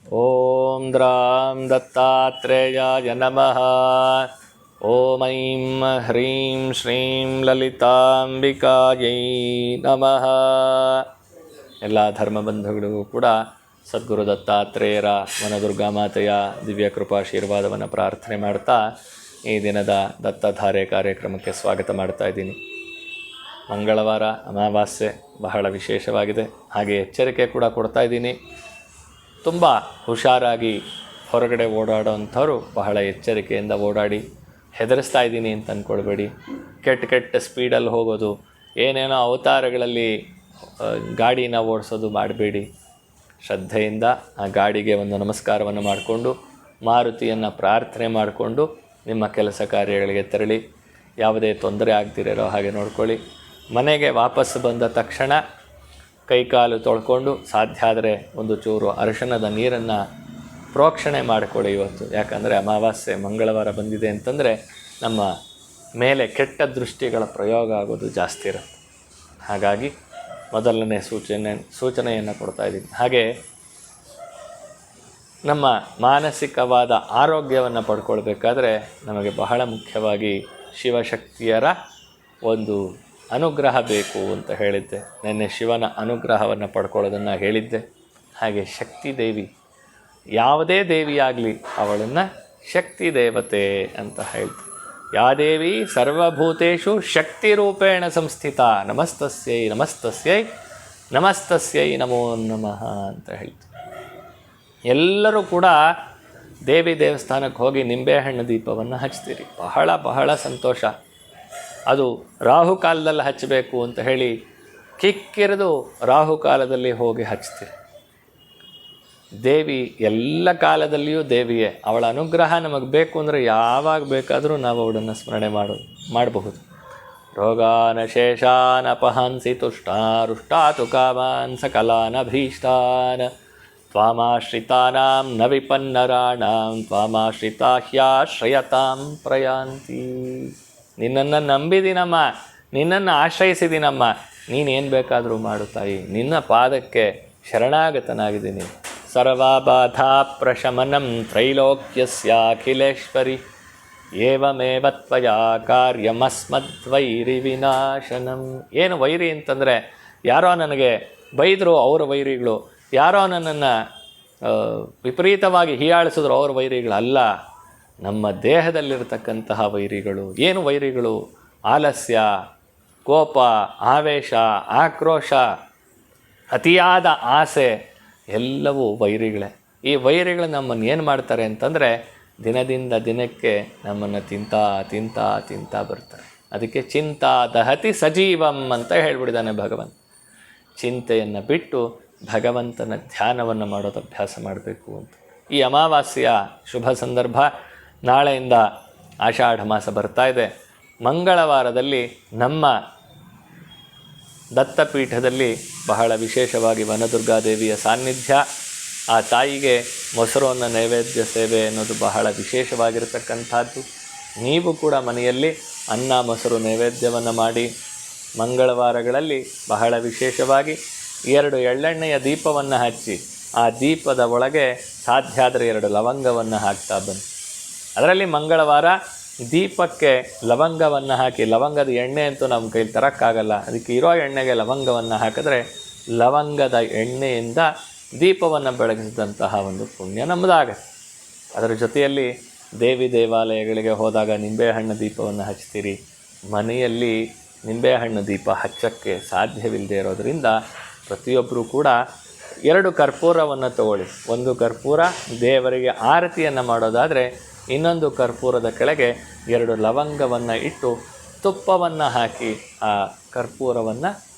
ಓಂ ದ್ರಾಂ ದತ್ತಾತ್ರೇಯಾಯ ನಮಃ. ಓಂ ಐಂ ಹ್ರೀಂ ಶ್ರೀಂ ಲಲಿತಾಂಬಿಕಾಯೈ ನಮಃ. ಎಲ್ಲ ಧರ್ಮಬಂಧುಗಳಿಗೂ ಕೂಡ ಸದ್ಗುರು ದತ್ತಾತ್ರೇಯರ ವನದುರ್ಗಾ ಮಾತೆಯ ದಿವ್ಯ ಕೃಪಾಶೀರ್ವಾದವನ್ನು ಪ್ರಾರ್ಥನೆ ಮಾಡ್ತಾ ಈ ದಿನದ ದತ್ತಧಾರೆ ಕಾರ್ಯಕ್ರಮಕ್ಕೆ ಸ್ವಾಗತ ಮಾಡ್ತಾ ಇದ್ದೀನಿ. ಮಂಗಳವಾರ ಅಮಾವಾಸ್ಯೆ ಬಹಳ ವಿಶೇಷವಾಗಿದೆ. ಹಾಗೆ ಎಚ್ಚರಿಕೆ ಕೂಡ ಕೊಡ್ತಾ ಇದ್ದೀನಿ. ತುಂಬ ಹುಷಾರಾಗಿ ಹೊರಗಡೆ ಓಡಾಡೋವಂಥವ್ರು ಬಹಳ ಎಚ್ಚರಿಕೆಯಿಂದ ಓಡಾಡಿ. ಹೆದರಿಸ್ತಾ ಇದ್ದೀನಿ ಅಂತ ಅಂದ್ಕೊಳ್ಬೇಡಿ. ಕೆಟ್ಟ ಸ್ಪೀಡಲ್ಲಿ ಹೋಗೋದು, ಏನೇನೋ ಅವತಾರಗಳಲ್ಲಿ ಗಾಡಿನ ಓಡಿಸೋದು ಮಾಡಬೇಡಿ. ಶ್ರದ್ಧೆಯಿಂದ ಆ ಗಾಡಿಗೆ ಒಂದು ನಮಸ್ಕಾರವನ್ನು ಮಾಡಿಕೊಂಡು ಮಾರುತಿಯನ್ನು ಪ್ರಾರ್ಥನೆ ಮಾಡಿಕೊಂಡು ನಿಮ್ಮ ಕೆಲಸ ಕಾರ್ಯಗಳಿಗೆ ತೆರಳಿ. ಯಾವುದೇ ತೊಂದರೆ ಆಗ್ತಿರೋ ಹಾಗೆ ನೋಡ್ಕೊಳ್ಳಿ. ಮನೆಗೆ ವಾಪಸ್ಸು ಬಂದ ತಕ್ಷಣ ಕೈಕಾಲು ತೊಳ್ಕೊಂಡು ಸಾಧ್ಯ ಆದರೆ ಒಂದು ಚೂರು ಅರಿಶಿಣದ ನೀರನ್ನು ಪ್ರೋಕ್ಷಣೆ ಮಾಡಿಕೊಳ್ಳಿ ಇವತ್ತು. ಯಾಕಂದರೆ ಅಮಾವಾಸ್ಯೆ ಮಂಗಳವಾರ ಬಂದಿದೆ ಅಂತಂದರೆ ನಮ್ಮ ಮೇಲೆ ಕೆಟ್ಟ ದೃಷ್ಟಿಗಳ ಪ್ರಯೋಗ ಆಗೋದು ಜಾಸ್ತಿ ಇರುತ್ತೆ. ಹಾಗಾಗಿ ಮೊದಲನೇ ಸೂಚನೆಯನ್ನು ಕೊಡ್ತಾ ಇದ್ದೀನಿ. ಹಾಗೆ ನಮ್ಮ ಮಾನಸಿಕವಾದ ಆರೋಗ್ಯವನ್ನು ಪಡ್ಕೊಳ್ಬೇಕಾದ್ರೆ ನಮಗೆ ಬಹಳ ಮುಖ್ಯವಾಗಿ ಶಿವಶಕ್ತಿಯರ ಒಂದು ಅನುಗ್ರಹ ಬೇಕು ಅಂತ ಹೇಳಿದ್ದೆ. ನೆನ್ನೆ ಶಿವನ ಅನುಗ್ರಹವನ್ನು ಪಡ್ಕೊಳ್ಳೋದನ್ನು ಹೇಳಿದ್ದೆ. ಹಾಗೆ ಶಕ್ತಿ ದೇವಿ, ಯಾವುದೇ ದೇವಿಯಾಗಲಿ ಅವಳನ್ನು ಶಕ್ತಿ ದೇವತೆ ಅಂತ ಹೇಳ್ತೀವಿ. ಯಾ ದೇವಿ ಸರ್ವಭೂತೇಷು ಶಕ್ತಿ ರೂಪೇಣ ಸಂಸ್ಥಿತ, ನಮಸ್ತಸ್ಯೈ ನಮಸ್ತಸ್ಯೈ ನಮಸ್ತಸ್ಯೈ ನಮೋ ನಮಃ ಅಂತ ಹೇಳ್ತೀವಿ. ಎಲ್ಲರೂ ಕೂಡ ದೇವಿ ದೇವಸ್ಥಾನಕ್ಕೆ ಹೋಗಿ ನಿಂಬೆಹಣ್ಣು ದೀಪವನ್ನು ಹಚ್ತೀರಿ. ಬಹಳ ಬಹಳ ಸಂತೋಷ. ಅದು ರಾಹುಕಾಲದಲ್ಲಿ ಹಚ್ಚಬೇಕು ಅಂತ ಹೇಳಿ ಕಿಕ್ಕಿರಿದು ರಾಹುಕಾಲದಲ್ಲಿ ಹೋಗಿ ಹಚ್ತೀರಿ. ದೇವಿ ಎಲ್ಲ ಕಾಲದಲ್ಲಿಯೂ ದೇವಿಯೇ. ಅವಳ ಅನುಗ್ರಹ ನಮಗೆ ಬೇಕು ಅಂದರೆ ಯಾವಾಗ ಬೇಕಾದರೂ ನಾವು ಅವಳನ್ನು ಸ್ಮರಣೆ ಮಾಡಬಹುದು. ರೋಗಾನ ಶೇಷಾನ್ ಅಪಹಂಸಿ ತುಷ್ಟಾರುಷ್ಟಾತು ಕಾಮಾನ್ ಸಕಲಾನ ಭೀಷ್ಟಾನ್ ತ್ವಾಮಾಶ್ರಿತಾನಾಂ ನ ವಿಪನ್ನರಾಣಾಂ ತ್ವಾಮಾಶ್ರಿತಾ ಹ್ಯಾಶ್ರಯತಾಂ ಪ್ರಯಾಂತಿ. ನಿನ್ನನ್ನು ನಂಬಿದಿನಮ್ಮ, ನಿನ್ನನ್ನು ಆಶ್ರಯಿಸಿದಿನಮ್ಮ, ನೀನೇನು ಬೇಕಾದರೂ ಮಾಡು ತಾಯಿ, ನಿನ್ನ ಪಾದಕ್ಕೆ ಶರಣಾಗತನಾಗಿದ್ದೀನಿ. ಸರ್ವಬಾಧಾ ಪ್ರಶಮನಂ ತ್ರೈಲೋಕ್ಯಸ್ಯಾಖಿಲೇಶ್ವರಿ ಏವಮೇವ ತ್ವಯಾ ಕಾರ್ಯಮಸ್ಮದ್ವೈರಿ ವಿನಾಶನಂ. ಏನು ವೈರಿ ಅಂತಂದರೆ ಯಾರೋ ನನಗೆ ಬೈದರು ಅವ್ರ ವೈರಿಗಳು, ಯಾರೋ ನನ್ನನ್ನು ವಿಪರೀತವಾಗಿ ಹೀಯಾಳಿಸಿದ್ರು ಅವ್ರ ವೈರಿಗಳಲ್ಲ. ನಮ್ಮ ದೇಹದಲ್ಲಿರತಕ್ಕಂತಹ ವೈರಿಗಳು. ಏನು ವೈರಿಗಳು? ಆಲಸ್ಯ, ಕೋಪ, ಆವೇಶ, ಆಕ್ರೋಶ, ಅತಿಯಾದ ಆಸೆ ಎಲ್ಲವೂ ವೈರಿಗಳೇ. ಈ ವೈರಿಗಳು ನಮ್ಮನ್ನು ಏನು ಮಾಡ್ತಾರೆ ಅಂತಂದರೆ ದಿನದಿಂದ ದಿನಕ್ಕೆ ನಮ್ಮನ್ನು ತಿಂತಾ ಬರ್ತಾರೆ. ಅದಕ್ಕೆ ಚಿಂತಾ ದಹತಿ ಸಜೀವಂ ಅಂತ ಹೇಳ್ಬಿಟ್ಟಿದ್ದಾನೆ ಭಗವಂತ. ಚಿಂತೆಯನ್ನು ಬಿಟ್ಟು ಭಗವಂತನ ಧ್ಯಾನವನ್ನು ಮಾಡೋದು ಅಭ್ಯಾಸ ಮಾಡಬೇಕು ಅಂತ. ಈ ಅಮಾವಾಸ್ಯೆಯ ಶುಭ ಸಂದರ್ಭ. ನಾಳೆಯಿಂದ ಆಷಾಢ ಮಾಸ ಬರ್ತಾ ಇದೆ. ಮಂಗಳವಾರದಲ್ಲಿ ನಮ್ಮ ದತ್ತಪೀಠದಲ್ಲಿ ಬಹಳ ವಿಶೇಷವಾಗಿ ವನದುರ್ಗಾದೇವಿಯ ಸಾನ್ನಿಧ್ಯ. ಆ ತಾಯಿಗೆ ಮೊಸರನ್ನ ನೈವೇದ್ಯ ಸೇವೆ ಅನ್ನೋದು ಬಹಳ ವಿಶೇಷವಾಗಿರತಕ್ಕಂಥದ್ದು. ನೀವು ಕೂಡ ಮನೆಯಲ್ಲಿ ಅನ್ನ ಮೊಸರು ನೈವೇದ್ಯವನ್ನು ಮಾಡಿ ಮಂಗಳವಾರಗಳಲ್ಲಿ ಬಹಳ ವಿಶೇಷವಾಗಿ 2 ಎಳ್ಳೆಣ್ಣೆಯ ದೀಪವನ್ನು ಹಚ್ಚಿ ಆ ದೀಪದ ಒಳಗೆ ಸಾಧ್ಯ ಆದರೆ 2 ಲವಂಗವನ್ನು ಹಾಕ್ತಾ ಬನ್ನಿ. ಅದರಲ್ಲಿ ಮಂಗಳವಾರ ದೀಪಕ್ಕೆ ಲವಂಗವನ್ನು ಹಾಕಿ, ಲವಂಗದ ಎಣ್ಣೆ ಅಂತೂ ನಮ್ಮ ಕೈಲಿ ತರೋಕ್ಕಾಗಲ್ಲ, ಅದಕ್ಕೆ ಇರೋ ಎಣ್ಣೆಗೆ ಲವಂಗವನ್ನು ಹಾಕಿದ್ರೆ ಲವಂಗದ ಎಣ್ಣೆಯಿಂದ ದೀಪವನ್ನು ಬೆಳಗಿಸಿದಂತಹ ಒಂದು ಪುಣ್ಯ ನಮ್ಮದಾಗತ್ತೆ. ಅದರ ಜೊತೆಯಲ್ಲಿ ದೇವಿ ದೇವಾಲಯಗಳಿಗೆ ಹೋದಾಗ ನಿಂಬೆಹಣ್ಣು ದೀಪವನ್ನು ಹಚ್ತೀರಿ. ಮನೆಯಲ್ಲಿ ನಿಂಬೆಹಣ್ಣು ದೀಪ ಹಚ್ಚೋಕ್ಕೆ ಸಾಧ್ಯವಿಲ್ಲದೆ ಇರೋದರಿಂದ ಪ್ರತಿಯೊಬ್ಬರೂ ಕೂಡ 2 ಕರ್ಪೂರವನ್ನು ತಗೊಳ್ಳಿ. ಒಂದು ಕರ್ಪೂರ ದೇವರಿಗೆ ಆರತಿಯನ್ನು ಮಾಡೋದಾದರೆ, ಇನ್ನೊಂದು ಕರ್ಪೂರದ ಕೆಳಗೆ 2 ಲವಂಗವನ್ನು ಇಟ್ಟು ತುಪ್ಪವನ್ನು ಹಾಕಿ ಆ ಕರ್ಪೂರವನ್ನು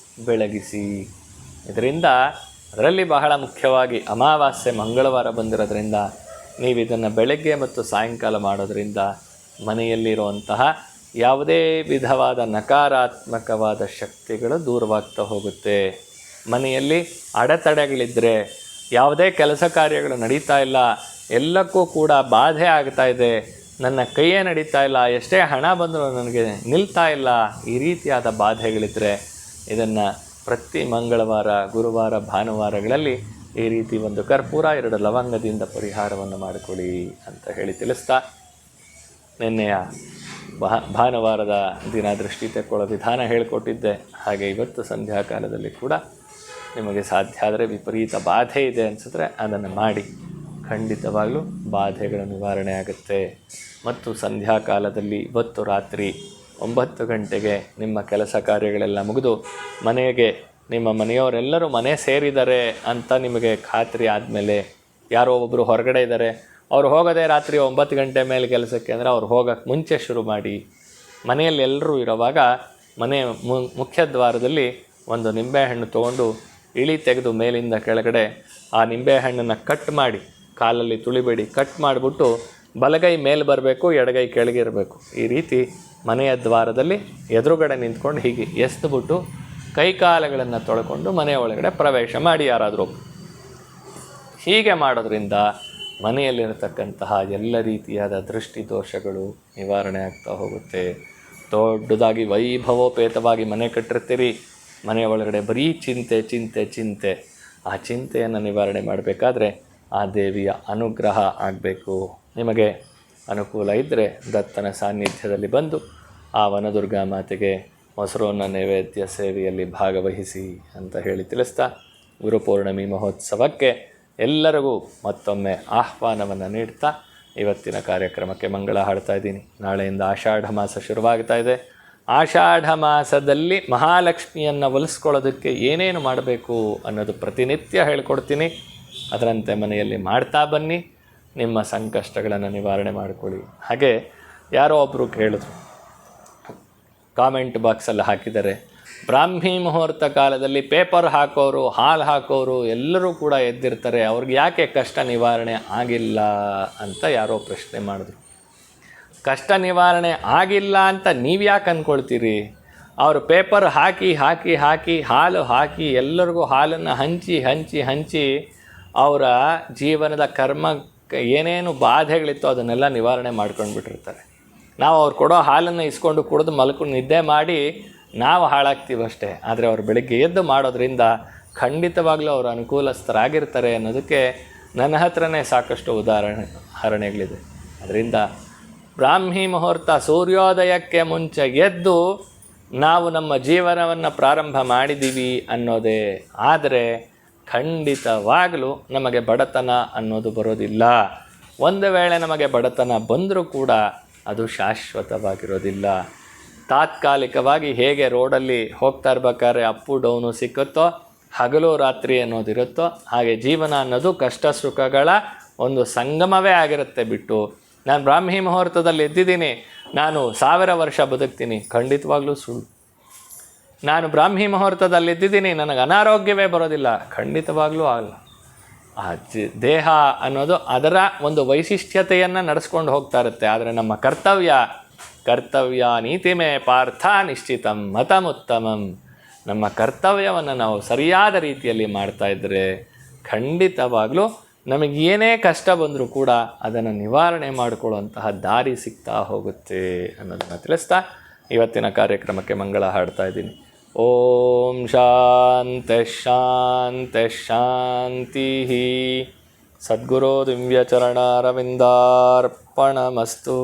ಬೆಳಗಿಸಿ. ಇದರಿಂದ ಅದರಲ್ಲಿ ಬಹಳ ಮುಖ್ಯವಾಗಿ ಅಮಾವಾಸ್ಯೆ ಮಂಗಳವಾರ ಬಂದಿರೋದ್ರಿಂದ ನೀವು ಇದನ್ನು ಬೆಳಗ್ಗೆ ಮತ್ತು ಸಾಯಂಕಾಲ ಮಾಡೋದರಿಂದ ಮನೆಯಲ್ಲಿರುವಂತಹ ಯಾವುದೇ ವಿಧವಾದ ನಕಾರಾತ್ಮಕವಾದ ಶಕ್ತಿಗಳು ದೂರವಾಗ್ತಾ ಹೋಗುತ್ತೆ. ಮನೆಯಲ್ಲಿ ಅಡೆತಡೆಗಳಿದ್ದರೆ, ಯಾವುದೇ ಕೆಲಸ ಕಾರ್ಯಗಳು ನಡೀತಾ ಇಲ್ಲ, ಎಲ್ಲಕ್ಕೂ ಕೂಡ ಬಾಧೆ ಆಗ್ತಾ ಇದೆ, ನನ್ನ ಕೈಯೇ ನಡೀತಾ ಇಲ್ಲ, ಎಷ್ಟೇ ಹಣ ಬಂದರೂ ನನಗೆ ನಿಲ್ತಾ ಇಲ್ಲ, ಈ ರೀತಿಯಾದ ಬಾಧೆಗಳಿದ್ದರೆ ಇದನ್ನು ಪ್ರತಿ ಮಂಗಳವಾರ, ಗುರುವಾರ, ಭಾನುವಾರಗಳಲ್ಲಿ ಈ ರೀತಿ ಒಂದು ಕರ್ಪೂರ 2 ಲವಂಗದಿಂದ ಪರಿಹಾರವನ್ನು ಮಾಡಿಕೊಳ್ಳಿ ಅಂತ ಹೇಳಿ ತಿಳಿಸ್ತಾ, ನಿನ್ನೆಯ ಭಾನುವಾರದ ದಿನ ದೃಷ್ಟಿ ತೆಕ್ಕೊಳ್ಳೋ ವಿಧಾನ ಹೇಳಿಕೊಟ್ಟಿದ್ದೆ. ಹಾಗೆ ಇವತ್ತು ಸಂಧ್ಯಾಕಾಲದಲ್ಲಿ ಕೂಡ ನಿಮಗೆ ಸಾಧ್ಯ ಆದರೆ ವಿಪರೀತ ಬಾಧೆ ಇದೆ ಅನಿಸಿದ್ರೆ ಅದನ್ನು ಮಾಡಿ, ಖಂಡಿತವಾಗಲೂ ಬಾಧೆಗಳ ನಿವಾರಣೆ ಆಗುತ್ತೆ. ಮತ್ತು ಸಂಧ್ಯಾಕಾಲದಲ್ಲಿ ಇವತ್ತು ರಾತ್ರಿ 9 ಗಂಟೆಗೆ ನಿಮ್ಮ ಕೆಲಸ ಕಾರ್ಯಗಳೆಲ್ಲ ಮುಗಿದು ಮನೆಗೆ ನಿಮ್ಮ ಮನೆಯವರೆಲ್ಲರೂ ಮನೆ ಸೇರಿದ್ದಾರೆ ಅಂತ ನಿಮಗೆ ಖಾತ್ರಿ ಆದಮೇಲೆ, ಯಾರೋ ಒಬ್ಬರು ಹೊರಗಡೆ ಇದ್ದಾರೆ, ಅವ್ರು ಹೋಗೋದೇ ರಾತ್ರಿ 9 ಗಂಟೆ ಮೇಲೆ ಕೆಲಸಕ್ಕೆ ಅಂದರೆ ಅವ್ರು ಹೋಗೋಕ್ಕೆ ಮುಂಚೆ ಶುರು ಮಾಡಿ. ಮನೆಯಲ್ಲಿ ಎಲ್ಲರೂ ಇರೋವಾಗ ಮನೆ ಮುಖ್ಯ ದ್ವಾರದಲ್ಲಿ ಒಂದು ನಿಂಬೆಹಣ್ಣು ತೊಗೊಂಡು ಇಳಿ ತೆಗೆದು ಮೇಲಿಂದ ಕೆಳಗಡೆ ಆ ನಿಂಬೆಹಣ್ಣನ್ನು ಕಟ್ ಮಾಡಿ, ಕಾಲಲ್ಲಿ ತುಳಿಬೇಡಿ, ಕಟ್ ಮಾಡಿಬಿಟ್ಟು ಬಲಗೈ ಮೇಲೆ ಬರಬೇಕು, ಎಡಗೈ ಕೆಳಗೆ ಇರಬೇಕು. ಈ ರೀತಿ ಮನೆಯ ದ್ವಾರದಲ್ಲಿ ಎದುರುಗಡೆ ನಿಂತ್ಕೊಂಡು ಹೀಗೆ ಎಸ್ದುಬಿಟ್ಟು ಕೈಕಾಲುಗಳನ್ನು ತೊಳ್ಕೊಂಡು ಮನೆಯ ಒಳಗಡೆ ಪ್ರವೇಶ ಮಾಡಿ ಯಾರಾದರೂ. ಹೀಗೆ ಮಾಡೋದ್ರಿಂದ ಮನೆಯಲ್ಲಿರತಕ್ಕಂತಹ ಎಲ್ಲ ರೀತಿಯಾದ ದೃಷ್ಟಿ ದೋಷಗಳು ನಿವಾರಣೆ ಆಗ್ತಾ ಹೋಗುತ್ತೆ. ದೊಡ್ಡದಾಗಿ ವೈಭವೋಪೇತವಾಗಿ ಮನೆ ಕಟ್ಟಿರ್ತೀರಿ, ಮನೆಯ ಒಳಗಡೆ ಬರೀ ಚಿಂತೆ ಚಿಂತೆ ಚಿಂತೆ. ಆ ಚಿಂತೆಯನ್ನು ನಿವಾರಣೆ ಮಾಡಬೇಕಾದ್ರೆ ಆ ದೇವಿಯ ಅನುಗ್ರಹ ಆಗಬೇಕು. ನಿಮಗೆ ಅನುಕೂಲ ಇದ್ದರೆ ದತ್ತನ ಸಾನ್ನಿಧ್ಯದಲ್ಲಿ ಬಂದು ಆ ವನದುರ್ಗಾ ಮಾತೆಗೆ ಮೊಸರನ್ನ ನೈವೇದ್ಯ ಸೇವೆಯಲ್ಲಿ ಭಾಗವಹಿಸಿ ಅಂತ ಹೇಳಿ ತಿಳಿಸ್ತಾ, ಗುರುಪೌರ್ಣಮಿ ಮಹೋತ್ಸವಕ್ಕೆ ಎಲ್ಲರಿಗೂ ಮತ್ತೊಮ್ಮೆ ಆಹ್ವಾನವನ್ನು ನೀಡ್ತಾ ಇವತ್ತಿನ ಕಾರ್ಯಕ್ರಮಕ್ಕೆ ಮಂಗಳ ಹಾಡ್ತಾ ಇದ್ದೀನಿ. ನಾಳೆಯಿಂದ ಆಷಾಢ ಮಾಸ ಶುರುವಾಗ್ತಾ ಇದೆ. ಆಷಾಢ ಮಾಸದಲ್ಲಿ ಮಹಾಲಕ್ಷ್ಮಿಯನ್ನು ಒಲಿಸ್ಕೊಳ್ಳೋದಕ್ಕೆ ಏನೇನು ಮಾಡಬೇಕು ಅನ್ನೋದು ಪ್ರತಿನಿತ್ಯ ಹೇಳ್ಕೊಡ್ತೀನಿ. ಅದರಂತೆ ಮನೆಯಲ್ಲಿ ಮಾಡ್ತಾ ಬನ್ನಿ, ನಿಮ್ಮ ಸಂಕಷ್ಟಗಳನ್ನು ನಿವಾರಣೆ ಮಾಡಿಕೊಳ್ಳಿ. ಹಾಗೆ ಯಾರೋ ಒಬ್ಬರು ಕೇಳಿದ್ರು, ಕಾಮೆಂಟ್ ಬಾಕ್ಸಲ್ಲಿ ಹಾಕಿದ್ದಾರೆ, ಬ್ರಾಹ್ಮಿ ಮುಹೂರ್ತ ಕಾಲದಲ್ಲಿ ಪೇಪರ್ ಹಾಕೋರು, ಹಾಲು ಹಾಕೋರು ಎಲ್ಲರೂ ಕೂಡ ಎದ್ದಿರ್ತಾರೆ, ಅವ್ರಿಗೆ ಯಾಕೆ ಕಷ್ಟ ನಿವಾರಣೆ ಆಗಿಲ್ಲ ಅಂತ ಯಾರೋ ಪ್ರಶ್ನೆ ಮಾಡಿದ್ರು. ಕಷ್ಟ ನಿವಾರಣೆ ಆಗಿಲ್ಲ ಅಂತ ನೀವು ಯಾಕೆ ಅಂದ್ಕೊಳ್ತೀರಿ? ಅವರು ಪೇಪರ್ ಹಾಕಿ ಹಾಕಿ ಹಾಕಿ ಹಾಲು ಹಾಕಿ ಎಲ್ಲರಿಗೂ ಹಾಲನ್ನು ಹಂಚಿ ಹಂಚಿ ಹಂಚಿ ಅವರ ಜೀವನದ ಕರ್ಮ ಏನೇನು ಬಾಧೆಗಳಿತ್ತೋ ಅದನ್ನೆಲ್ಲ ನಿವಾರಣೆ ಮಾಡ್ಕೊಂಡು ಬಿಟ್ಟಿರ್ತಾರೆ. ನಾವು ಅವ್ರು ಕೊಡೋ ಹಾಲನ್ನು ಇಸ್ಕೊಂಡು ಕುಡಿದು ಮಲ್ಕೊಂಡು ನಿದ್ದೆ ಮಾಡಿ ನಾವು ಹಾಳಾಗ್ತೀವಷ್ಟೇ. ಆದರೆ ಅವ್ರು ಬೆಳಗ್ಗೆ ಎದ್ದು ಮಾಡೋದ್ರಿಂದ ಖಂಡಿತವಾಗ್ಲೂ ಅವರು ಅನುಕೂಲಸ್ಥರಾಗಿರ್ತಾರೆ ಅನ್ನೋದಕ್ಕೆ ನನ್ನ ಹತ್ರನೇ ಸಾಕಷ್ಟು ಉದಾಹರಣೆಗಳಿದೆ. ಅದರಿಂದ ಬ್ರಾಹ್ಮಿ ಮುಹೂರ್ತ ಸೂರ್ಯೋದಯಕ್ಕೆ ಮುಂಚೆ ಎದ್ದು ನಾವು ನಮ್ಮ ಜೀವನವನ್ನು ಪ್ರಾರಂಭ ಮಾಡಿದ್ದೀವಿ ಅನ್ನೋದೇ ಆದರೆ ಖಂಡಿತವಾಗಲೂ ನಮಗೆ ಬಡತನ ಅನ್ನೋದು ಬರೋದಿಲ್ಲ. ಒಂದು ವೇಳೆ ನಮಗೆ ಬಡತನ ಬಂದರೂ ಕೂಡ ಅದು ಶಾಶ್ವತವಾಗಿರೋದಿಲ್ಲ. ತಾತ್ಕಾಲಿಕವಾಗಿ ಹೇಗೆ ರೋಡಲ್ಲಿ ಹೋಗ್ತಾ ಇರ್ಬೇಕಾದ್ರೆ ಅಪ್ಪು ಡೌನು ಸಿಕ್ಕುತ್ತೋ, ಹಗಲು ರಾತ್ರಿ ಅನ್ನೋದಿರುತ್ತೋ, ಹಾಗೆ ಜೀವನ ಅನ್ನೋದು ಕಷ್ಟ ಸುಖಗಳ ಒಂದು ಸಂಗಮವೇ ಆಗಿರುತ್ತೆ. ಬಿಟ್ಟು ನಾನು ಬ್ರಾಹ್ಮಿ ಮುಹೂರ್ತದಲ್ಲಿ ಎದ್ದಿದ್ದೀನಿ, ನಾನು 1000 ವರ್ಷ ಬದುಕ್ತೀನಿ, ಖಂಡಿತವಾಗ್ಲೂ ಸುಳ್ಳು. ನಾನು ಬ್ರಾಹ್ಮಿ ಮುಹೂರ್ತದಲ್ಲಿ ಎದ್ದಿದ್ದೀನಿ, ನನಗೆ ಅನಾರೋಗ್ಯವೇ ಬರೋದಿಲ್ಲ, ಖಂಡಿತವಾಗ್ಲೂ ಆಗಲ್ಲ. ಆ ದೇಹ ಅನ್ನೋದು ಅದರ ಒಂದು ವೈಶಿಷ್ಟ್ಯತೆಯನ್ನು ನಡೆಸ್ಕೊಂಡು ಹೋಗ್ತಾ ಇರುತ್ತೆ. ಆದರೆ ನಮ್ಮ ಕರ್ತವ್ಯ ನೀತಿಮೇ ಪಾರ್ಥ ನಿಶ್ಚಿತಂ ಮತಮುತ್ತಮಂ. ನಮ್ಮ ಕರ್ತವ್ಯವನ್ನು ನಾವು ಸರಿಯಾದ ರೀತಿಯಲ್ಲಿ ಮಾಡ್ತಾಯಿದ್ರೆ ಖಂಡಿತವಾಗಲೂ ನಮಗೇನೇ ಕಷ್ಟ ಬಂದರೂ ಕೂಡ ಅದನ್ನು ನಿವಾರಣೆ ಮಾಡಿಕೊಳ್ಳುವಂತಹ ದಾರಿ ಸಿಗ್ತಾ ಹೋಗುತ್ತೆ ಅನ್ನೋದನ್ನು ತಿಳಿಸ್ತಾ ಇವತ್ತಿನ ಕಾರ್ಯಕ್ರಮಕ್ಕೆ ಮಂಗಳ ಹಾಡ್ತಾ ಇದ್ದೀನಿ. ಓಂ ಶಾಂತಿ ಶಾಂತಿ ಶಾಂತಿ. ಸದ್ಗುರು ದಿವ್ಯಚರಣಾರವಿಂದಾರ್ಪಣಮಸ್ತು.